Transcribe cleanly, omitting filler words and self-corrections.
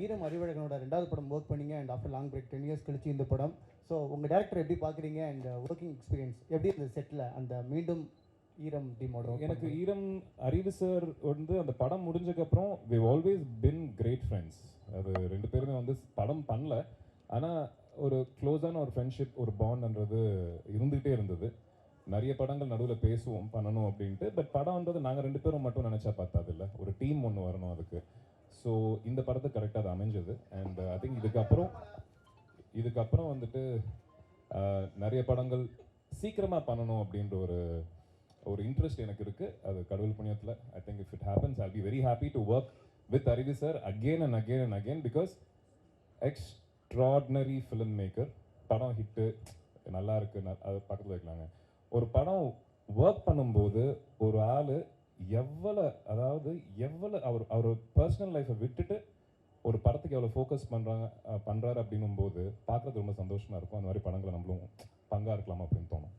ஈரம் அறிவழகனோட 2வது படம் ஒர்க் பண்ணீங்க and after long break 10 years கழிச்சு இந்த படம். ஸோ உங்கள் டேரக்டர் எப்படி பார்க்குறீங்க அண்ட் ஒர்க்கிங் எக்ஸ்பீரியன்ஸ் எப்படி இந்த செட்டில் அந்த மீண்டும் ஈரம் டீமோட? எனக்கு ஈரம் அறிவு சார் வந்து அந்த படம் முடிஞ்சக்கப்புறம் we always been great friends. அது 2 பேருமே வந்து படம் பண்ணல, ஆனால் ஒரு க்ளோஸான ஒரு ஃப்ரெண்ட்ஷிப், ஒரு பாண்ட்ன்றது இருந்துகிட்டே இருந்தது. நிறைய படங்கள் நடுவில் பேசுவோம் பண்ணணும் அப்படின்ட்டு. பட் படம்ன்றது நாங்கள் 2 பேரும் மட்டும் நினச்சா பார்த்தாது இல்லை, ஒரு டீம் ஒன்று வரணும் அதுக்கு. ஸோ இந்த படத்துக்கு கரெக்டாக அது அமைஞ்சது. அண்ட் ஐ திங்க் இதுக்கப்புறம் வந்துட்டு நிறைய படங்கள் சீக்கிரமாக பண்ணணும் அப்படின்ற ஒரு இன்ட்ரெஸ்ட் எனக்கு இருக்குது. அது கடவுள் புண்ணியத்தில் I think if it happens I be very happy to work with Arivu sir again and again and again. Because extraordinary film maker. படம் ஹிட்டு நல்லா இருக்குது, அது பக்கத்தில் வைக்கலாங்க. ஒரு படம் ஒர்க் பண்ணும்போது ஒரு ஆள் எவ்வளோ அவர் பர்சனல் லைஃப்பை விட்டுட்டு ஒரு படத்துக்கு எவ்வளோ ஃபோக்கஸ் பண்ணுறாரு அப்படின்னும் போது பார்க்குறது ரொம்ப சந்தோஷமாக இருக்கும். அந்த மாதிரி படங்களை நம்மளும் பங்காக இருக்கலாமா அப்படின்னு தோணும்.